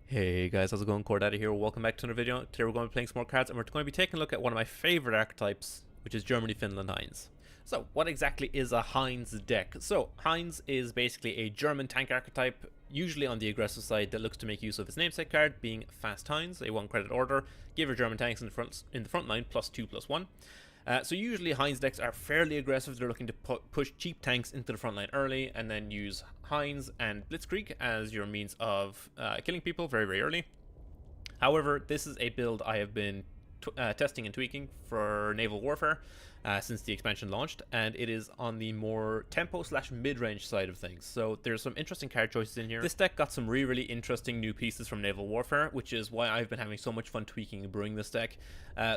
Hey guys, how's it going? CoreData here. Welcome back to another video. Today we're going to be playing some more cards, and we're going to be taking a look at one of my favorite archetypes, which is Germany, Finland, Heinz. So, what exactly is a Heinz deck? So, Heinz is basically a German tank archetype, usually on the aggressive side, that looks to make use of its namesake card, being Fast Heinz, a 1-credit order. Give your German tanks in the front line +2/+1. So usually Heinz decks are fairly aggressive. They're looking to push cheap tanks into the front line early and then use Heinz and Blitzkrieg as your means of killing people very, very early. However, this is a build I have been testing and tweaking for naval warfare since the expansion launched, and it is on the more tempo / mid-range side of things. So there's some interesting card choices in here. This deck got some really interesting new pieces from naval warfare, which is why I've been having so much fun tweaking and brewing this deck.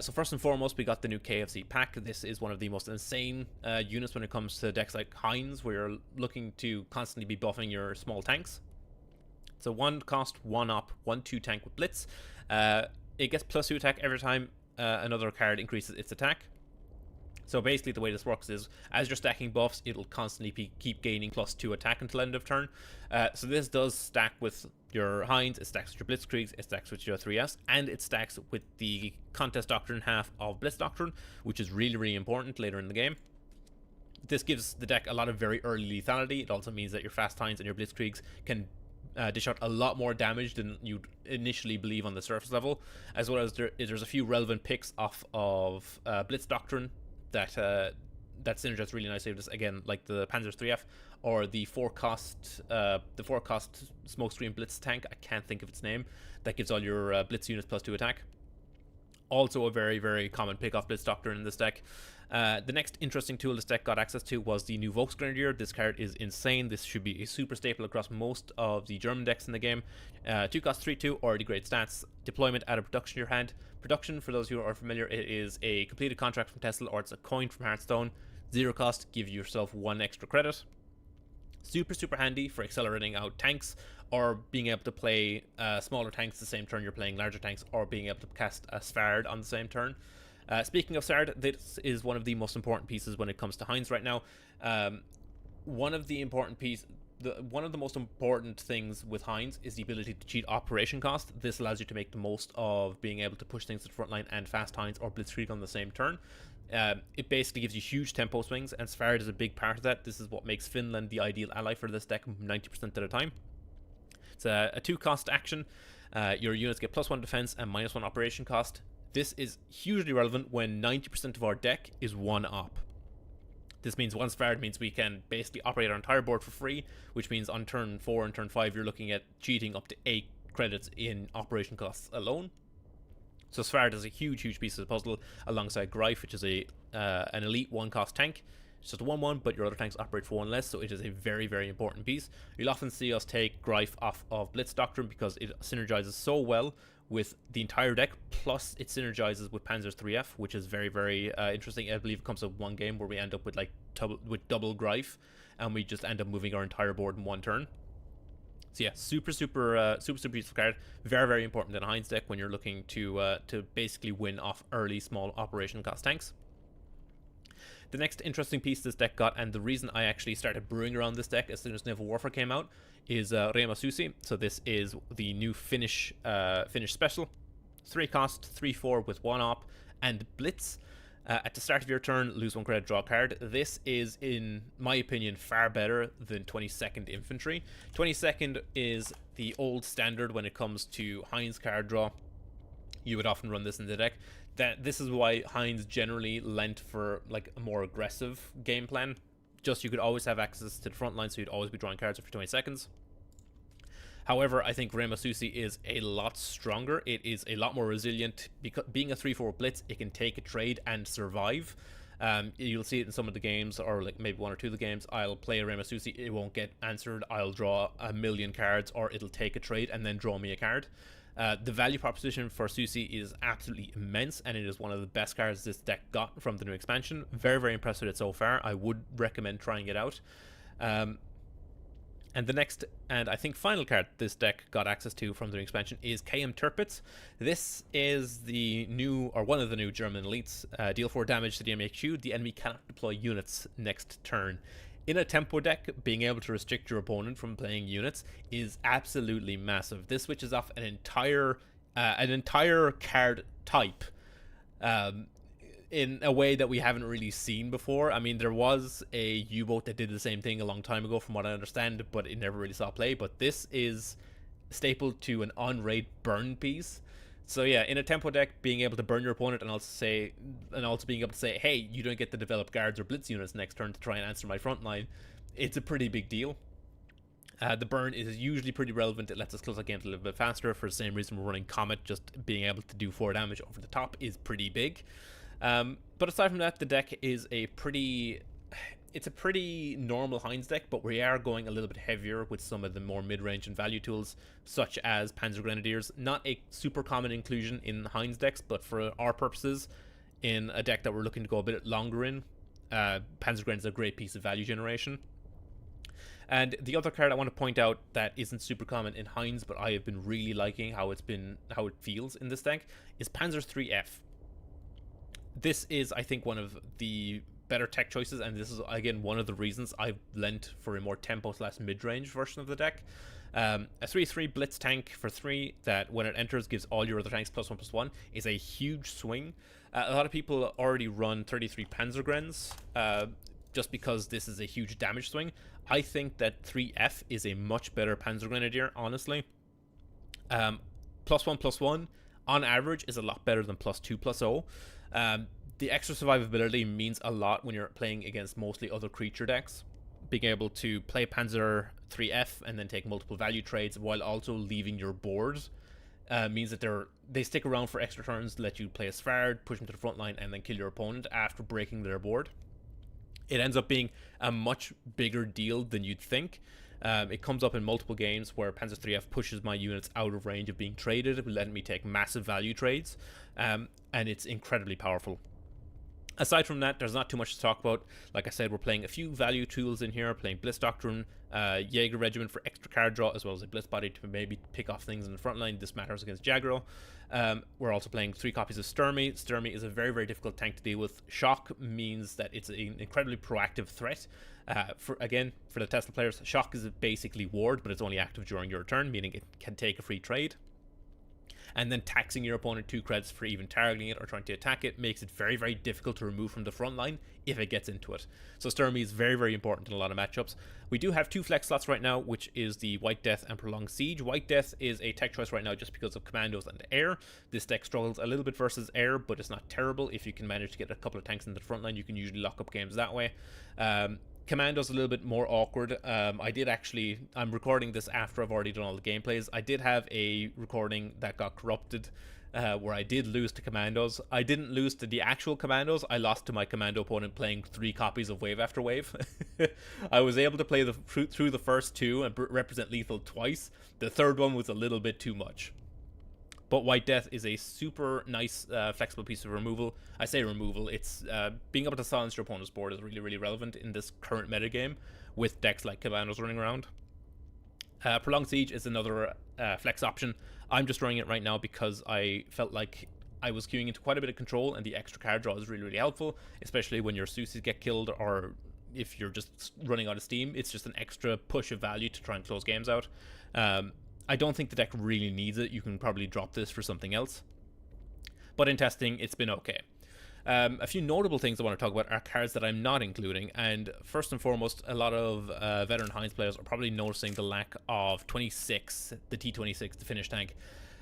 So first and foremost, we got the new KFC pack. This is one of the most insane units when it comes to decks like Heinz, where you're looking to constantly be buffing your small tanks. So 1 cost, 1 op, 1/2 tank with Blitz. It gets +2 attack every time another card increases its attack. So basically the way this works is, as you're stacking buffs, it'll constantly keep gaining +2 attack until end of turn. So this does stack with your Heinz, it stacks with your Blitzkriegs, it stacks with your 3S, and it stacks with the Contest Doctrine half of Blitz Doctrine, which is really, really important later in the game. This gives the deck a lot of very early lethality. It also means that your Fast Heinz and your Blitzkriegs can dish out a lot more damage than you'd initially believe on the surface level, as well as there's a few relevant picks off of Blitz Doctrine that synergize really nicely with this, again, like the Panzer 3F or the 4-cost Smokescreen Blitz tank. I can't think of its name. That gives all your Blitz units +2 attack. Also a very, very common pick off Blitz Doctrine in this deck. The next interesting tool this deck got access to was the new Volksgrenadier. This card is insane. This should be a super staple across most of the German decks in the game. 2 cost 3/2, already great stats. Deployment, add a production to your hand. Production, for those who are familiar, it is a completed contract from Tesla, or it's a coin from Hearthstone. 0 cost, give yourself 1 extra credit. Super, super handy for accelerating out tanks, or being able to play smaller tanks the same turn you're playing larger tanks, or being able to cast a Svard on the same turn. Speaking of Svard, this is one of the most important pieces when it comes to Heinz right now. One of the most important things with Heinz is the ability to cheat operation cost. This allows you to make the most of being able to push things to the front line and Fast Heinz or Blitzkrieg on the same turn. It basically gives you huge tempo swings, and Svard is a big part of that. This is what makes Finland the ideal ally for this deck 90% of the time. It's a 2-cost action. Your units get +1 defense and -1 operation cost. This is hugely relevant when 90% of our deck is 1 op. This means 1 Svard means we can basically operate our entire board for free, which means on turn 4 and turn 5 you're looking at cheating up to 8 credits in operation costs alone. So Svard is a huge, huge piece of the puzzle, alongside Greif, which is an elite 1-cost tank. It's just a 1/1, but your other tanks operate for 1 less, so it is a very, very important piece. You'll often see us take Greif off of Blitz Doctrine because it synergizes so well with the entire deck, plus it synergizes with Panzer's 3F, which is very, very interesting. I believe it comes up 1 game where we end up with double Greif, and we just end up moving our entire board in 1 turn. So yeah, super useful card. Very, very important in a Heinz deck when you're looking to basically win off early small operation cost tanks. The next interesting piece this deck got, and the reason I actually started brewing around this deck as soon as Naval Warfare came out, is Reima Susi. So this is the new Finnish special. 3 cost, 3/4 with 1 op, and Blitz. At the start of your turn, lose 1 credit, draw a card. This is, in my opinion, far better than 22nd Infantry. 22nd is the old standard when it comes to Heinz card draw. You would often run this in the deck. This is why Heinz generally lent for like a more aggressive game plan. Just you could always have access to the front line, so you'd always be drawing cards for 20 seconds. However, I think Reima Susi is a lot stronger. It is a lot more resilient. Because being a 3/4 Blitz, it can take a trade and survive. You'll see it in some of the games, or like maybe 1 or 2 of the games. I'll play a Reima Susi, it won't get answered. I'll draw 1,000,000 cards, or it'll take a trade and then draw me a card. The value proposition for Susi is absolutely immense, and it is one of the best cards this deck got from the new expansion. Very, very impressed with it so far. I would recommend trying it out. And the next, and I think final card this deck got access to from the new expansion is KM Tirpitz. This is the new, or one of the new German elites. Deal 4 damage to the enemy HQ. The enemy cannot deploy units next turn. In a tempo deck, being able to restrict your opponent from playing units is absolutely massive. This switches off an entire card type um, in a way that we haven't really seen before. I mean, there was a U-boat that did the same thing a long time ago, from what I understand, but it never really saw play. But this is stapled to an on-raid burn piece. So yeah, in a tempo deck, being able to burn your opponent and also being able to say, hey, you don't get to develop guards or blitz units next turn to try and answer my frontline, it's a pretty big deal. The burn is usually pretty relevant. It lets us close out games a little bit faster. For the same reason we're running Comet, just being able to do 4 damage over the top is pretty big. But aside from that, the deck is a pretty normal Heinz deck, but we are going a little bit heavier with some of the more mid-range and value tools, such as Panzer Grenadiers. Not a super common inclusion in Heinz decks, but for our purposes, in a deck that we're looking to go a bit longer in, Panzer Grenadiers is a great piece of value generation. And the other card I want to point out that isn't super common in Heinz, but I have been really liking how it feels in this deck, is Panzer's 3F. This is, I think, one of the better tech choices, and this is again one of the reasons I've lent for a more tempo / mid-range version of the deck. A 3/3 blitz tank for 3 that when it enters gives all your other tanks +1/+1 is a huge swing. A lot of people already run 33 Panzer Grens just because this is a huge damage swing. I think that 3F is a much better Panzer Grenadier, honestly. +1/+1 on average is a lot better than +2/+0. The extra survivability means a lot when you're playing against mostly other creature decks. Being able to play Panzer 3F and then take multiple value trades while also leaving your board means that they stick around for extra turns, let you play a Svard, push them to the front line, and then kill your opponent after breaking their board. It ends up being a much bigger deal than you'd think. It comes up in multiple games where Panzer 3F pushes my units out of range of being traded, letting me take massive value trades, and it's incredibly powerful. Aside from that, there's not too much to talk about. Like I said, we're playing a few value tools in here, playing Blitz Doctrine, Jaeger Regiment for extra card draw, as well as a Blitz Body to maybe pick off things in the front line. This matters against Aggro. We're also playing 3 copies of Sturmy. Sturmy is a very, very difficult tank to deal with. Shock means that it's an incredibly proactive threat. For the Tesla players, Shock is basically ward, but it's only active during your turn, meaning it can take a free trade. And then taxing your opponent 2 credits for even targeting it or trying to attack it makes it very, very difficult to remove from the front line if it gets into it. So Sturmy is very, very important in a lot of matchups. We do have 2 flex slots right now, which is the White Death and Prolonged Siege. White Death is a tech choice right now just because of commandos and air. This deck struggles a little bit versus air, but it's not terrible. If you can manage to get a couple of tanks into the front line, you can usually lock up games that way. Commando's a little bit more awkward. I'm recording this after I've already done all the gameplays. I did have a recording that got corrupted where I did lose to Commandos. I didn't lose to the actual Commandos. I lost to my Commando opponent playing 3 copies of Wave After Wave. I was able to play through the first 2 and represent lethal twice. The third one was a little bit too much. But White Death is a super nice, flexible piece of removal. I say removal, it's being able to silence your opponent's board is really, really relevant in this current metagame with decks like Commandos running around. Prolonged Siege is another flex option. I'm just running it right now because I felt like I was queuing into quite a bit of control, and the extra card draw is really, really helpful, especially when your Susis get killed or if you're just running out of steam. It's just an extra push of value to try and close games out. I don't think the deck really needs it. You can probably drop this for something else. But in testing, it's been okay. A few notable things I want to talk about are cards that I'm not including. And first and foremost, a lot of veteran Heinz players are probably noticing the lack of 26, the T26, the Finnish tank.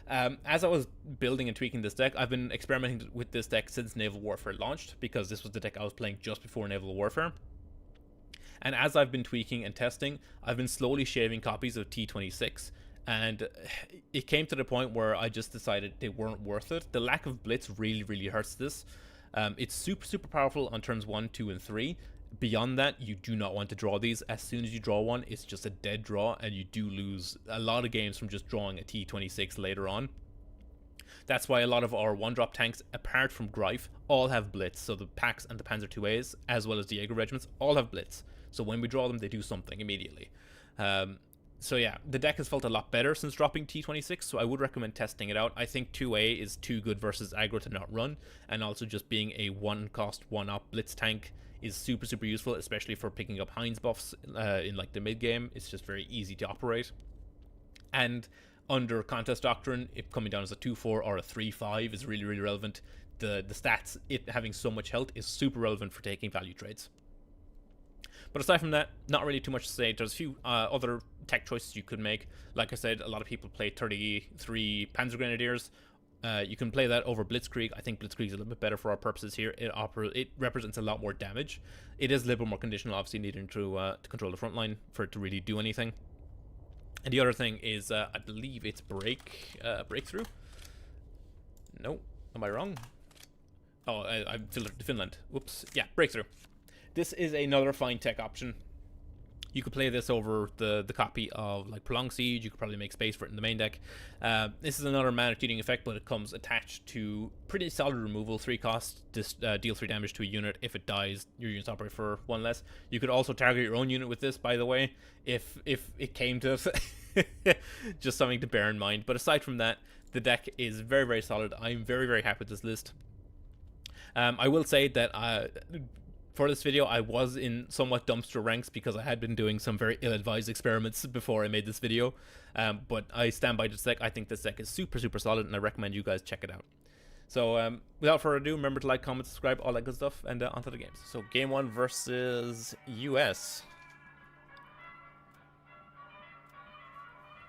As I was building and tweaking this deck, I've been experimenting with this deck since Naval Warfare launched, because this was the deck I was playing just before Naval Warfare. And as I've been tweaking and testing, I've been slowly shaving copies of T26. And it came to the point where I just decided they weren't worth it. The lack of blitz really, really hurts this. It's super, super powerful on turns 1, 2, and 3. Beyond that, you do not want to draw these. As soon as you draw one, it's just a dead draw, and you do lose a lot of games from just drawing a T26 later on. That's why a lot of our one-drop tanks, apart from Greif, all have blitz. So the Pax and the Panzer 2As, as well as the Jaeger regiments, all have blitz. So when we draw them, they do something immediately. So yeah, the deck has felt a lot better since dropping T26, so I would recommend testing it out. I think 2A is too good versus Aggro to not run, and also just being a one-cost, one-up blitz tank is super, super useful, especially for picking up Heinz buffs in like the mid game. It's just very easy to operate. And under Contest Doctrine, it coming down as a 2-4 or a 3-5 is really, really relevant. The stats, it having so much health, is super relevant for taking value trades. But aside from that, not really too much to say. There's a few other tech choices you could make. Like I said, a lot of people play 33 Panzer Grenadiers. You can play that over Blitzkrieg. I think Blitzkrieg is a little bit better for our purposes here. It represents a lot more damage. It is a little bit more conditional, obviously needing to control the front line for it to really do anything. And the other thing is, I believe it's breakthrough. No, am I wrong? Oh, I'm still at Finland. Whoops. Yeah, breakthrough. This is another fine tech option. You could play this over the copy of like Prolonged Siege. You could probably make space for it in the main deck. This is another mana cheating effect, but it comes attached to pretty solid removal. 3 cost, deal 3 damage to a unit. If it dies, your units operate for 1 less. You could also target your own unit with this, by the way, if it came to just something to bear in mind. But aside from that, the deck is very, very solid. I'm very, very happy with this list. I will say that for this video, I was in somewhat dumpster ranks because I had been doing some very ill-advised experiments before I made this video. But I stand by this deck. I think this deck is super, super solid, and I recommend you guys check it out. So without further ado, remember to like, comment, subscribe, all that good stuff, and onto the games. So game 1 versus US.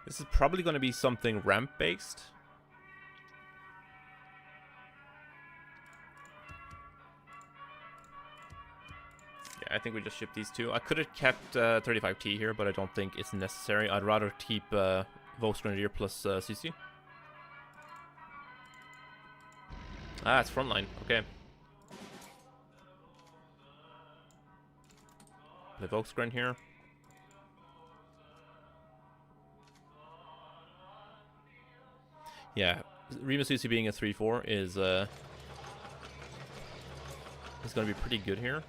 This is probably going to be something ramp-based. I think we just ship these two. I could have kept 35T here, but I don't think it's necessary. I'd rather keep Volks Grenadier plus CC. Ah, it's Frontline. Okay. Play Volks Gren here. Yeah, Rima CC being a 3-4 is going to be pretty good here.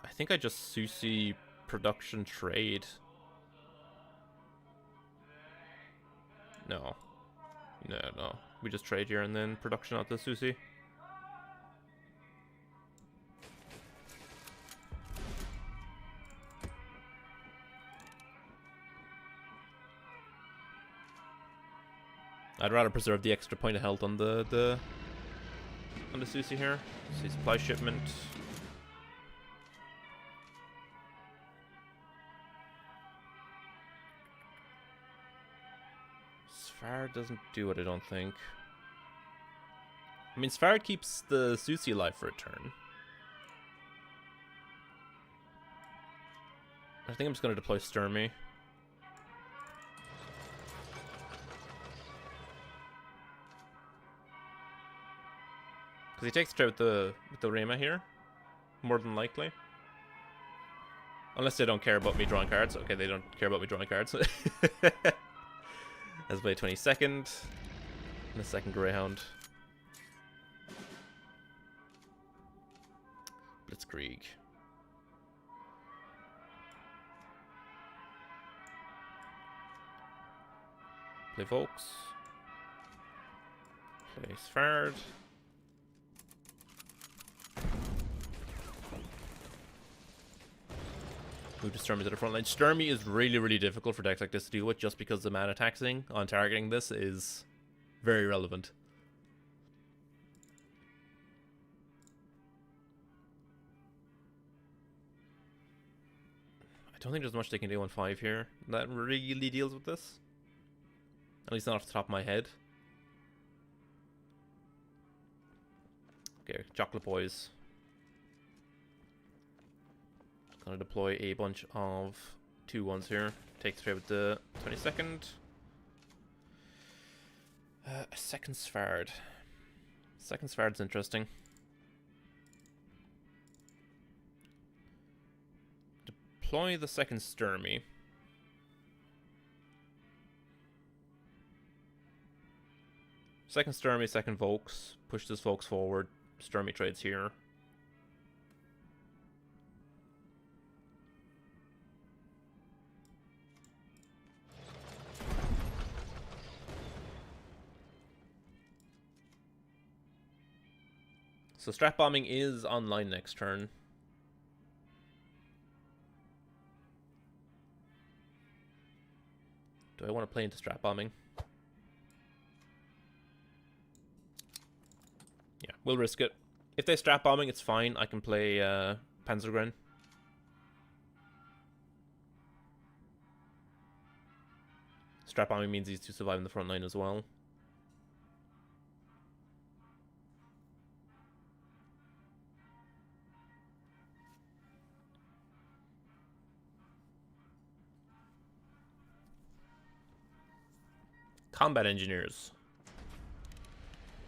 I think I just Susi production trade. No. No. We just trade here and then production out the Susi. I'd rather preserve the extra point of health on the Susi here. See supply shipment. Sfard doesn't do it, I don't think. I mean, Sfard keeps the Susi alive for a turn. I think I'm just going to deploy Sturmy. Because he takes trade with the Rema here, more than likely. Unless they don't care about me drawing cards. Okay, they don't care about me drawing cards. Let's play 22nd. And a second Greyhound. Blitzkrieg. Play Volks. Play Sfard. Move to Sturmy to the front line. Sturmy is really, really difficult for decks like this to deal with just because the mana taxing on targeting this is very relevant. I don't think there's much they can do on 5 here that really deals with this. At least not off the top of my head. Okay, Chocolate Boys. Gonna deploy a bunch of 2-1s here. Takes trade with the 22nd. A second Sfard. Second Sfard's interesting. Deploy the second Sturmy. Second Sturmy, second Volks. Push this Volks forward. Sturmy trades here. So strat bombing is online next turn. Do I want to play into strat bombing? Yeah, we'll risk it. If they strat bombing, it's fine. I can play Panzer. Strat bombing means these two survive in the front line as well. Combat engineers.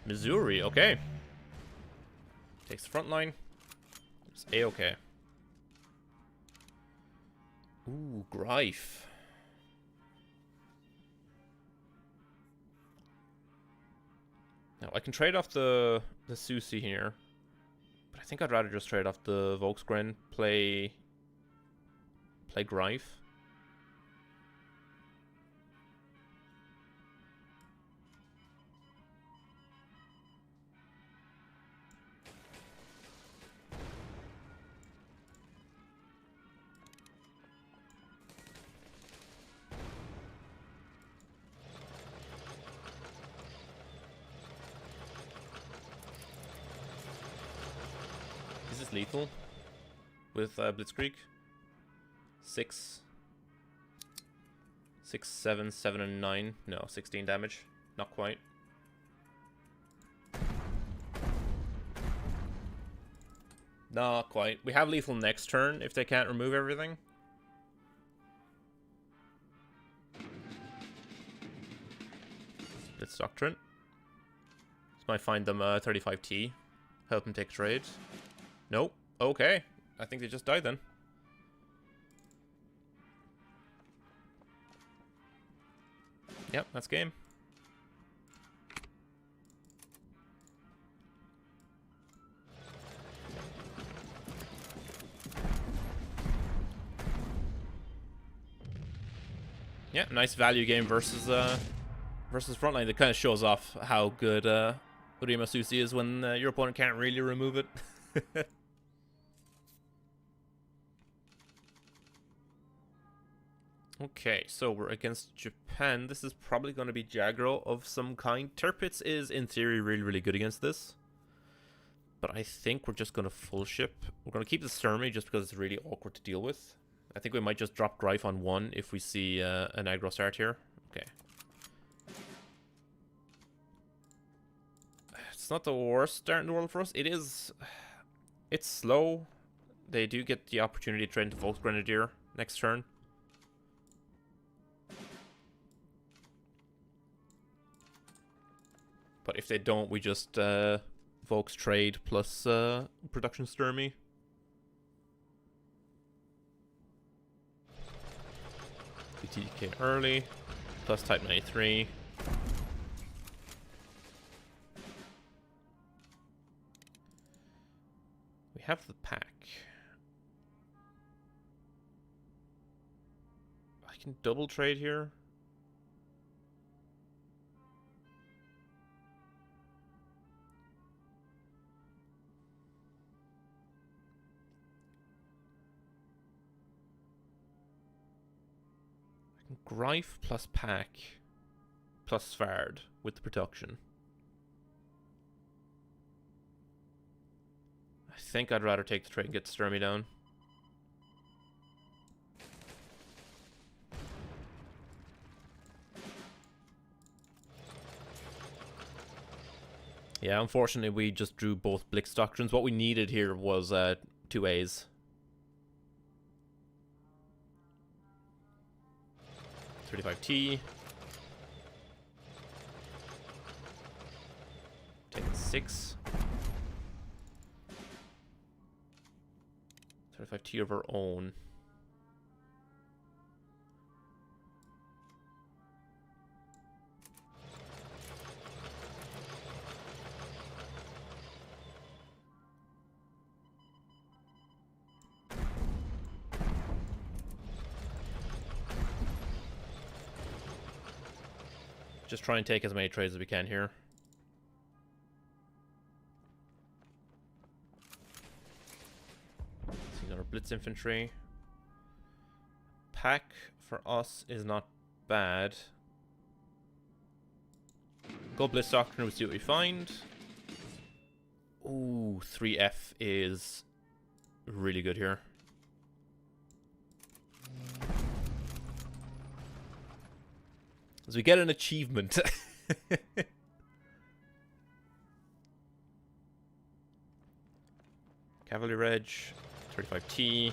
Missouri, okay. Takes the front line. It's A-okay. Ooh, Greif. Now, I can trade off the Susi here. But I think I'd rather just trade off the Volksgren, play Greif. Lethal with Blitzkrieg. 6, 7, 7, and 9. No, 16 damage. Not quite. Not quite. We have lethal next turn if they can't remove everything. Blitz Doctrine. This might find them 35T. Help them take trade. Nope. Okay. I think they just died then. Yep, that's game. Yeah, nice value game versus Frontline. That kind of shows off how good Urima Susi is when your opponent can't really remove it. Okay, so we're against Japan. This is probably going to be Aggro of some kind. Tirpitz is, in theory, really, really good against this. But I think we're just going to full ship. We're going to keep the Sturmy just because it's really awkward to deal with. I think we might just drop Greif on 1 if we see an aggro start here. Okay. It's not the worst start in the world for us. It is... It's slow. They do get the opportunity to train to Volksgrenadier next turn. But if they don't, we just Volks trade plus production Sturmy. TTK early, plus Type 93. We have the pack. I can double trade here. Greif plus pack plus Svard with the production. I think I'd rather take the trade and get Sturmy down. Yeah, unfortunately we just drew both Blitz Doctrines. What we needed here was 2 A's. 35T. Taking 6. 35T of our own. Just try and take as many trades as we can here. Blitz infantry. Pack for us is not bad. Go Blitz Doctrine, we'll see what we find. Ooh, 3F is really good here. As we get an achievement. Cavalry Reg, 35T.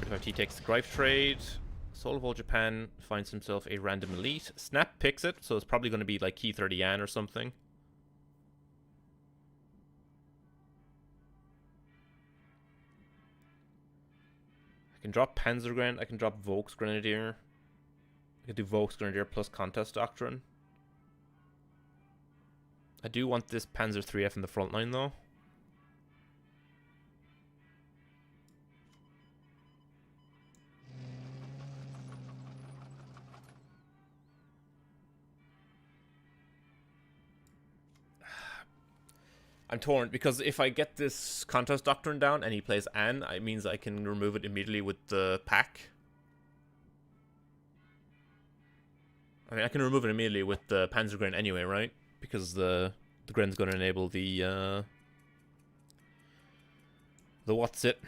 35T takes the Greif trade. Soul of Old Japan finds himself a random elite. Snap picks it, so it's probably going to be like Key 30 Yan or something. I can drop Panzer, I can drop Volksgrenadier. I could do Volksgrenadier plus Contest Doctrine. I do want this Panzer 3F in the front line though. I'm torn because if I get this Contest Doctrine down and he plays An, it means I can remove it immediately with the pack. I mean, I can remove it immediately with the Panzergren anyway, right? Because the Gren's going to enable the what's it?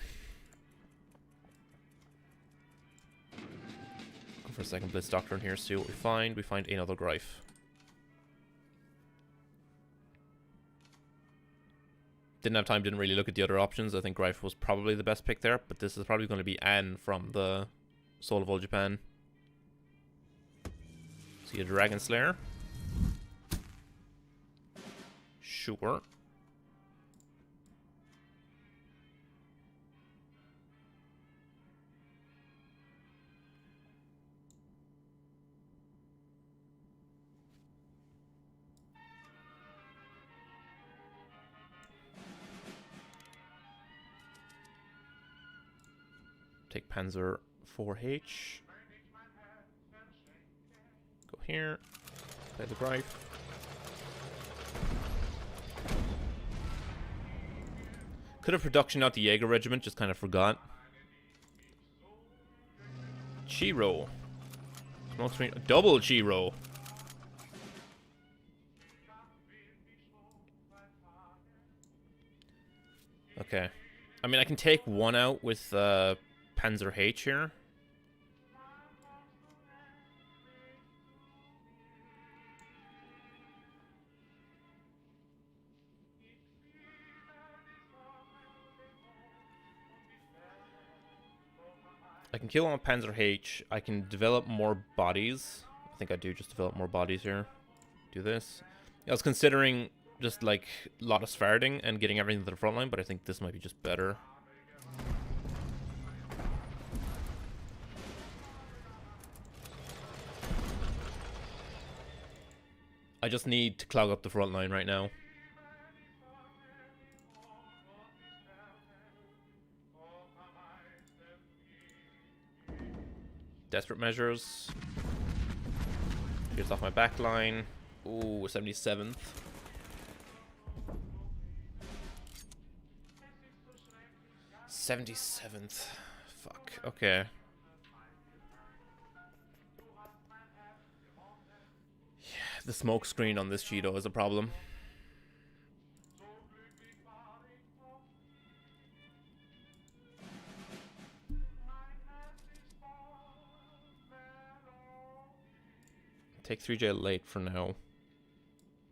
Go for a second Blitz Doctrine here, see what we find. We find another Greif. Didn't have time, didn't really look at the other options. I think Greif was probably the best pick there, but this is probably going to be An from the Soul of Old Japan. See a Dragon Slayer. Sure. Take Panzer 4H. Go here. Play the Greif. Could have production out the Jaeger regiment, just kind of forgot. Chiro. Smoke screen. Double Chiro. Okay. I mean, I can take one out with Panzer H here. I can kill on Panzer H. I can develop more bodies. I think I do just develop more bodies here. Do this. I was considering just like a lot of Svarding and getting everything to the front line, but I think this might be just better. I just need to clog up the front line right now. Desperate measures. Here's off my back line. Ooh, 77th. Fuck. Okay. Yeah, the smoke screen on this Cheeto is a problem. Take 3J late for now.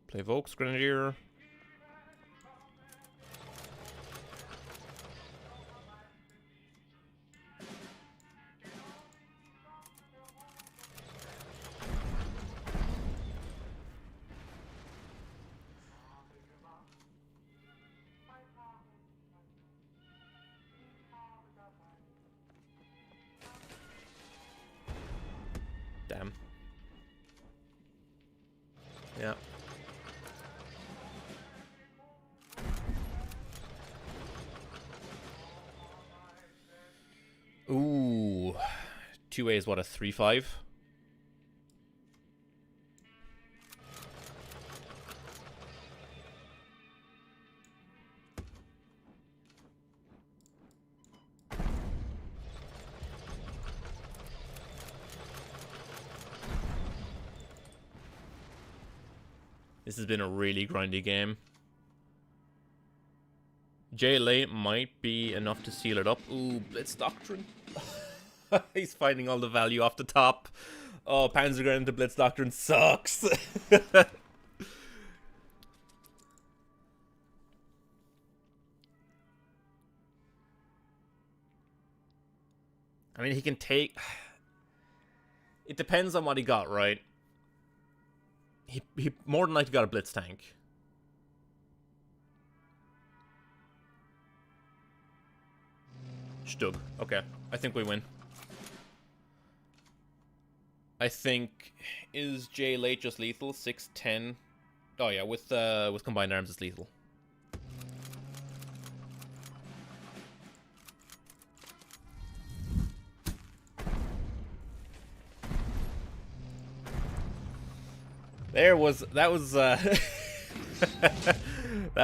Play Volksgrenadier. Damn. Yeah. Ooh. 2A is what, a 3-5? This has been a really grindy game. JLA might be enough to seal it up. Ooh, Blitz Doctrine. He's finding all the value off the top. Oh, Panzer going into Blitz Doctrine sucks. I mean, he can take... It depends on what he got, right? He more than likely got a Blitz tank. Stug. Okay. I think we win. I think... Is J late just lethal? 6-10. Oh yeah, with combined arms it's lethal. That was that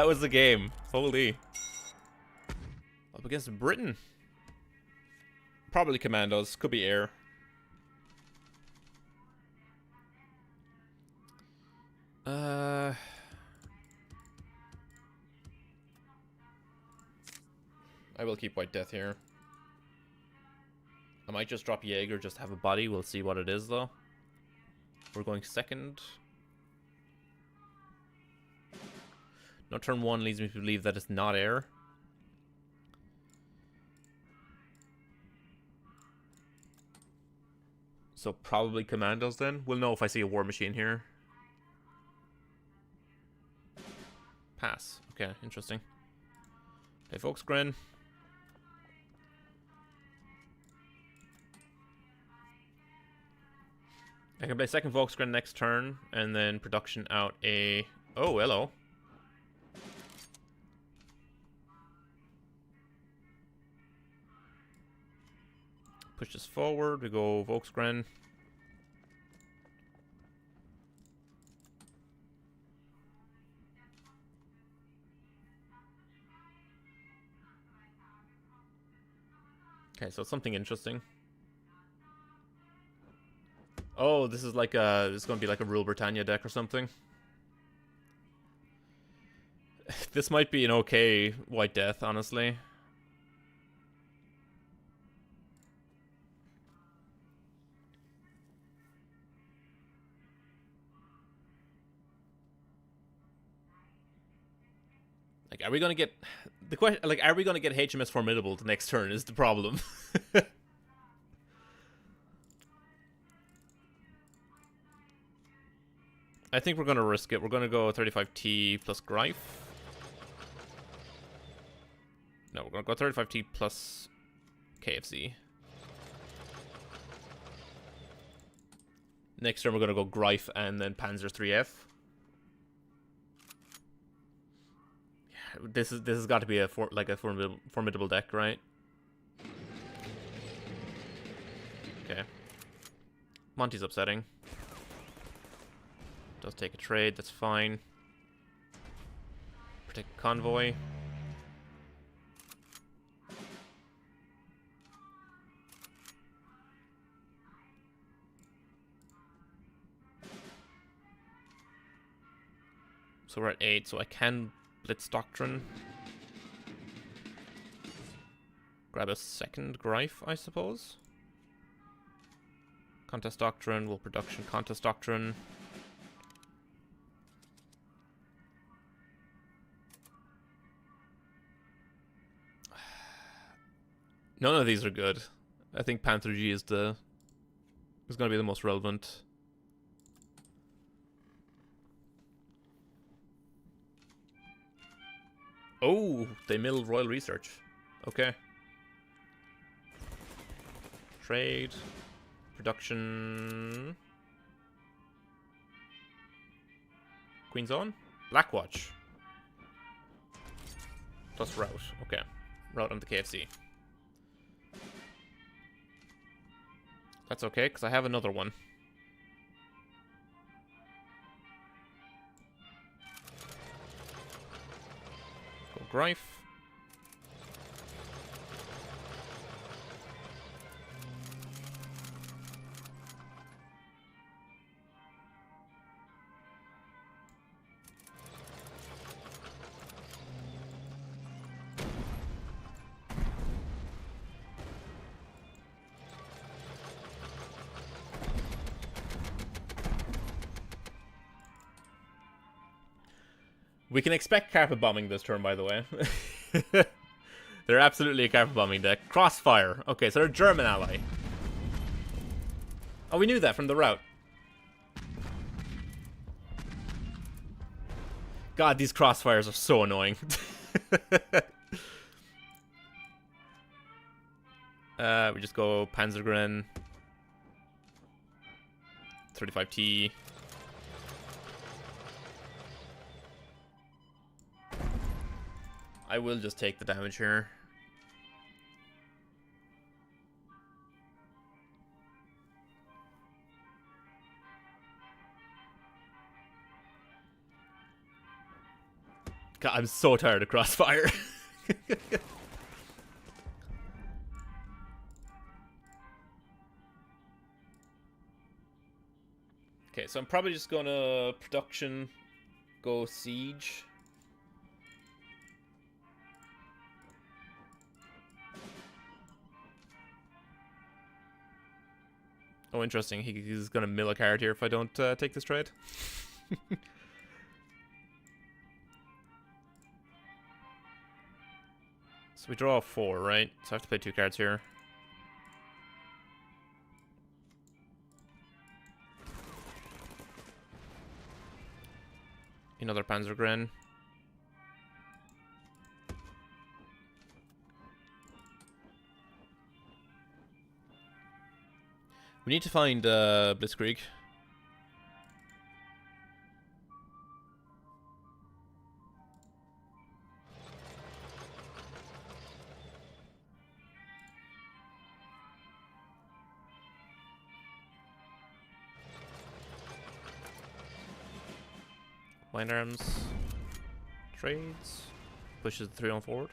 was the game. Holy. Up against Britain. Probably commandos, could be air. I will keep White Death here. I might just drop Jaeger just to have a body. We'll see what it is though. We're going second. No, turn 1 leads me to believe that it's not air. So probably commandos then. We'll know if I see a war machine here. Pass. Okay, interesting. Hey, folks, Gren. I can play second Volksgren next turn, and then production out a... Oh, hello. Push this forward, we go Volksgren. Okay, so it's something interesting. Oh, this is like a... This is going to be like a Rule Britannia deck or something. This might be an okay White Death, honestly. Like, are we gonna get the question? Like, are we gonna get HMS Formidable the next turn? Is the problem. I think we're gonna risk it. We're gonna go 35T plus Greif. No, we're gonna go 35T plus KFC. Next turn we're gonna go Greif and then Panzer 3F. This has got to be a formidable deck, right? Okay. Monty's upsetting. Does take a trade, that's fine. Protect convoy. So we're at 8, so I can Blitz Doctrine. Grab a second Greif, I suppose. Contest Doctrine, will production Contest Doctrine. None of these are good. I think Panther G is going to be the most relevant. Oh, they mill Royal Research. Okay. Trade. Production. Queen's Own? Blackwatch. Plus route. Okay. Route on the KFC. That's okay, because I have another one. Go Greif. We can expect carpet bombing this turn, by the way. They're absolutely a carpet bombing deck. Crossfire. Okay, so they're a German ally. Oh, we knew that from the route. God, these crossfires are so annoying. We just go Panzer 35T. I will just take the damage here. God, I'm so tired of crossfire. Okay, so I'm probably just gonna production, go siege. Oh, interesting. He's gonna mill a card here if I don't take this trade. So we draw 4, right? So I have to play 2 cards here. Another Panzer. We need to find Blitzkrieg. Blind arms. Trades. Pushes the 3 on forward.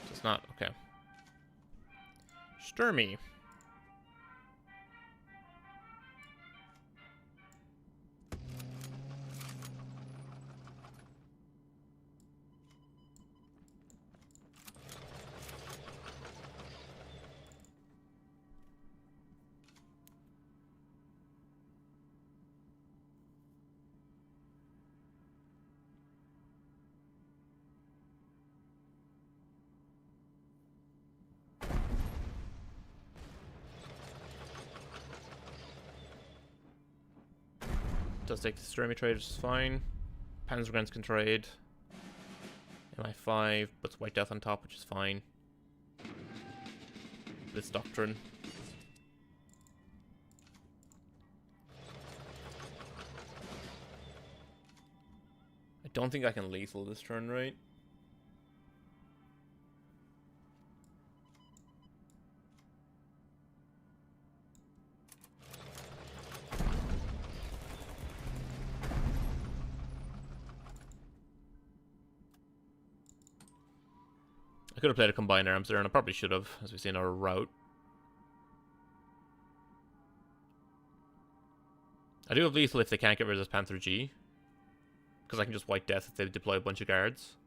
It's not. Okay. Sturmy. Does take the Sturmy trade, which is fine. Panzer can trade. MI5, puts White Death on top, which is fine. Blitz Doctrine. I don't think I can lethal this turn, right? I could have played a combined arms there, and I probably should have, as we see in our route. I do have lethal if they can't get rid of this Panther G, because I can just White Death if they deploy a bunch of guards.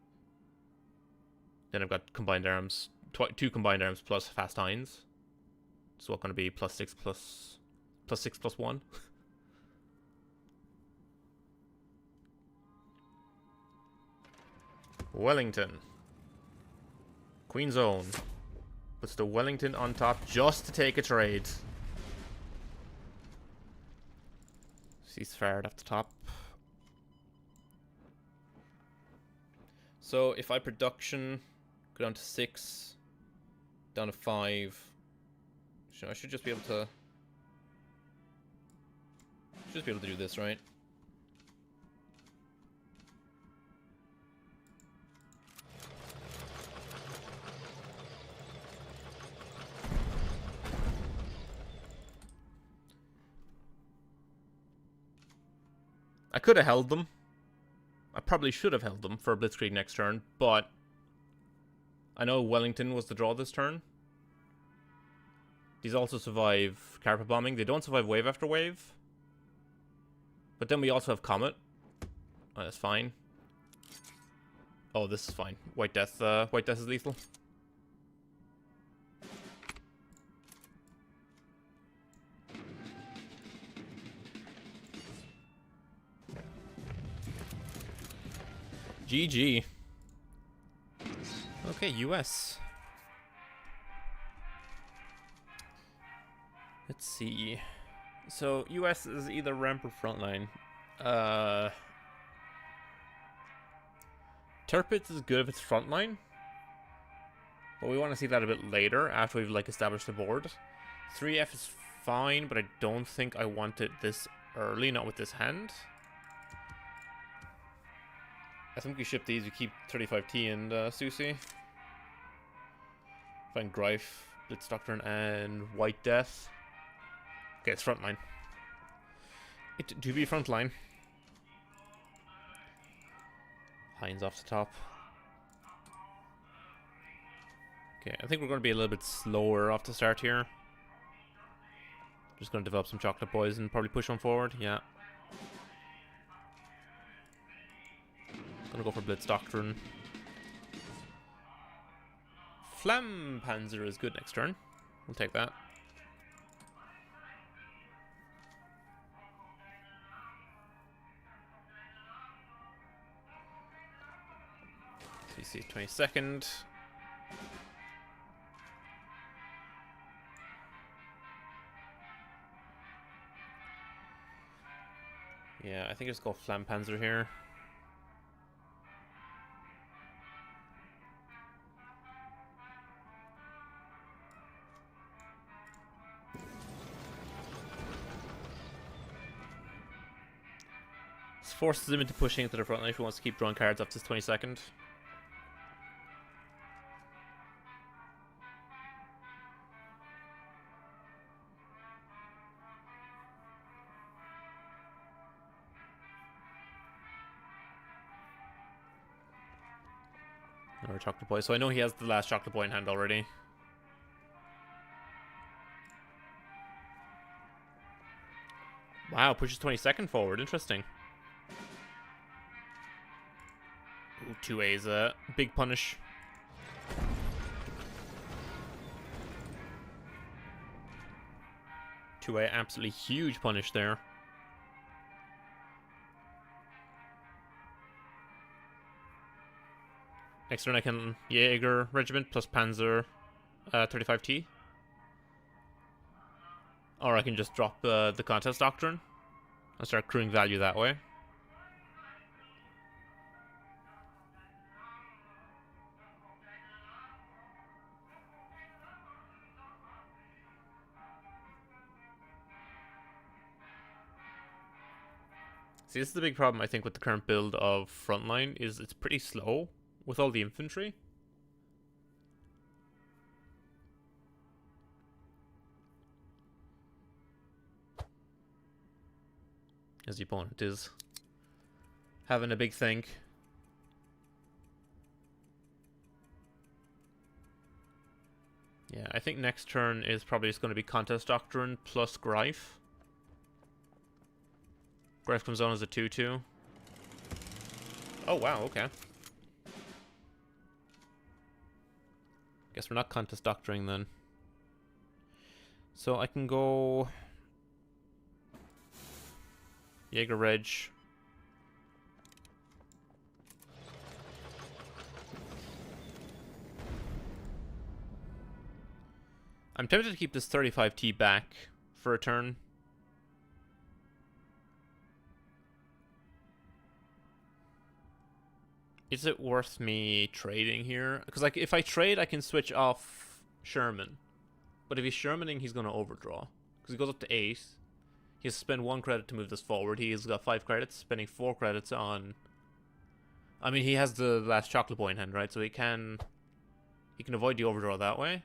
Then I've got combined arms, 2 combined arms plus fast Heinz. So what's going to be +6 plus 1. Wellington. Queen's Own. Puts the Wellington on top just to take a trade. Ceasefire at the top. So if I production, go down to 6, down to 5. I should just be able to. Do this, right? I could have held them. I probably should have held them for a Blitzkrieg next turn, but I know Wellington was the draw this turn. These also survive carpet bombing. They don't survive wave after wave. But then we also have Comet. Oh, that's fine. Oh, this is fine. White Death is lethal. GG. Okay, US. Let's see. So US is either ramp or frontline. Tirpitz is good if it's frontline, but we want to see that a bit later after we've like established the board. 3F is fine, but I don't think I want it this early, not with this hand. I think we ship these, we keep 35T and Susi. Find Greif, Blitz Doctrine, and White Death. Okay, it's frontline. It do be frontline. Heinz off the top. Okay, I think we're going to be a little bit slower off the start here. Just going to develop some chocolate boys and probably push on forward. Yeah. Gonna go for Blitz Doctrine. Flam Panzer is good next turn. We'll take that. CC 22nd. Yeah, I think it's called Flam Panzer here. This forces him into pushing into the front line if he wants to keep drawing cards up to his 22nd. Another chocolate boy. So I know he has the last chocolate boy in hand already. Wow, pushes 22nd forward. Interesting. Ooh, 2A is a big punish. A absolutely huge punish there. Next turn I can Jaeger Regiment plus Panzer 35T. Or I can just drop the Contest Doctrine and start accruing value that way. See, this is the big problem I think with the current build of Frontline, is it's pretty slow with all the infantry. As the opponent is having a big think. Yeah, I think next turn is probably just going to be Contest Doctrine plus Greif. Greif comes on as a 2-2. Oh, wow, okay. Guess we're not Contest Doctoring then. So I can go Jaeger Reg. I'm tempted to keep this 35T back for a turn. Is it worth me trading here? Because like if I trade, I can switch off Sherman. But if he's Shermaning, he's going to overdraw. Because he goes up to 8. He has to spend 1 credit to move this forward. He's got 5 credits, spending 4 credits on... I mean, he has the last chocolate boy in hand, right? So he can avoid the overdraw that way.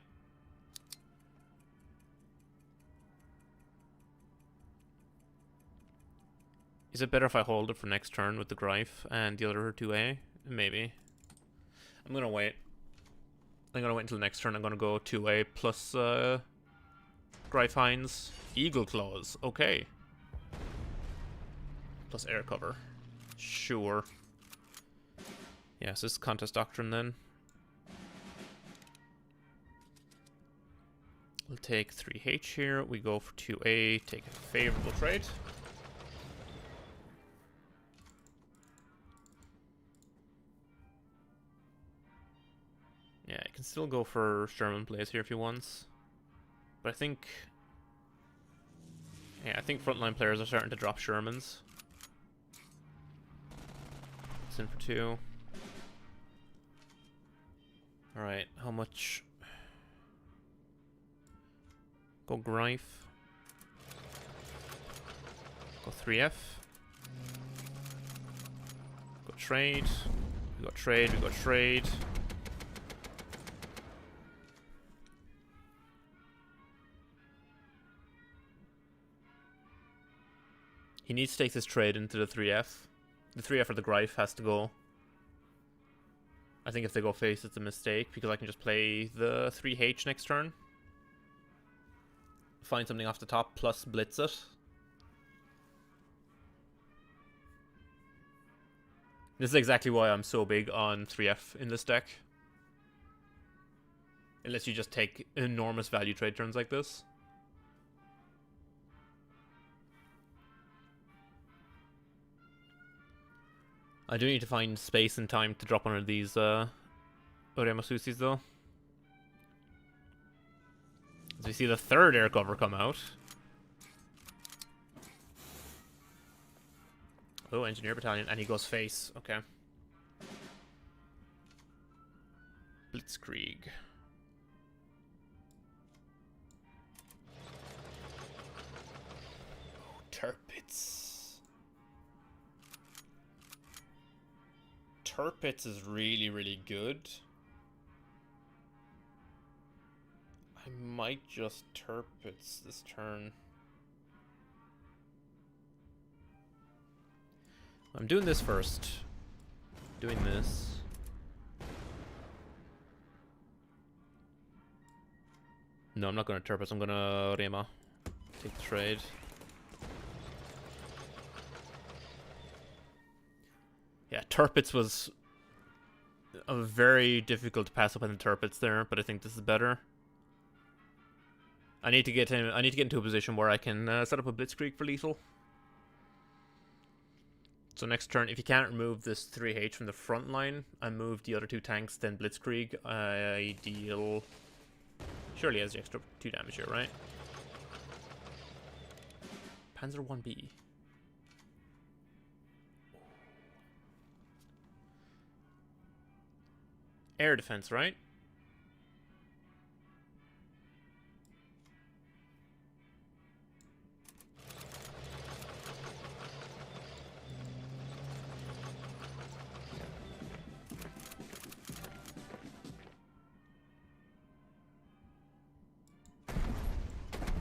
Is it better if I hold it for next turn with the Greif and the other 2A? Maybe. I'm going to wait. I'm going to wait until next turn. I'm going to go 2A plus Greif Heinz. Eagle Claws. Okay. Plus air cover. Sure. Yes, this is Contest Doctrine then. We'll take 3H here. We go for 2A. Take a favorable trade. still go for Sherman plays here if he wants. But I think... yeah, I think frontline players are starting to drop Shermans. It's in for 2. Alright, how much? Go Greif. Go 3F. Go trade. We got trade, we got trade. He needs to take this trade into the 3F. The 3F or the Greif has to go. I think if they go face, it's a mistake, because I can just play the 3H next turn. Find something off the top, plus blitz it. This is exactly why I'm so big on 3F in this deck. Unless you just take enormous value trade turns like this. I do need to find space and time to drop one of these Oremasusis though. As we see the third air cover come out. Oh, Engineer Battalion, and he goes face. Okay. Blitzkrieg. Oh, Tirpitz. Tirpitz is really, really good. I might just Tirpitz this turn. I'm doing this first. Doing this. No, I'm not going to Tirpitz. I'm going to Rema. Take the trade. Yeah, Tirpitz was a very difficult to pass up on the Tirpitz there, but I think this is better. I need to get him. I need to get into a position where I can set up a Blitzkrieg for lethal. So next turn, if you can't remove this 3H from the front line, I move the other 2 tanks, then Blitzkrieg. I deal... surely has the extra 2 damage here, right? Panzer 1B. Air defense, right?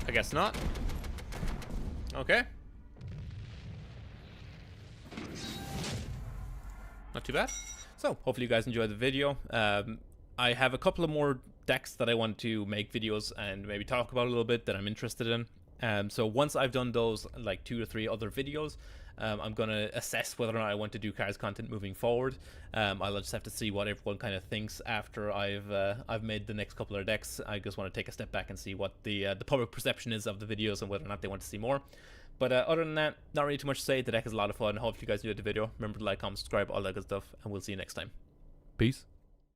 I guess not. Okay. Not too bad. So, hopefully you guys enjoyed the video. I have a couple of more decks that I want to make videos and maybe talk about a little bit that I'm interested in. So once I've done those, like 2 or 3 other videos, I'm going to assess whether or not I want to do cards content moving forward. I'll just have to see what everyone kind of thinks after I've made the next couple of decks. I just want to take a step back and see what the public perception is of the videos and whether or not they want to see more. But other than that, not really too much to say. The deck is a lot of fun. I hope you guys enjoyed the video. Remember to like, comment, subscribe, all that good stuff, and we'll see you next time. Peace.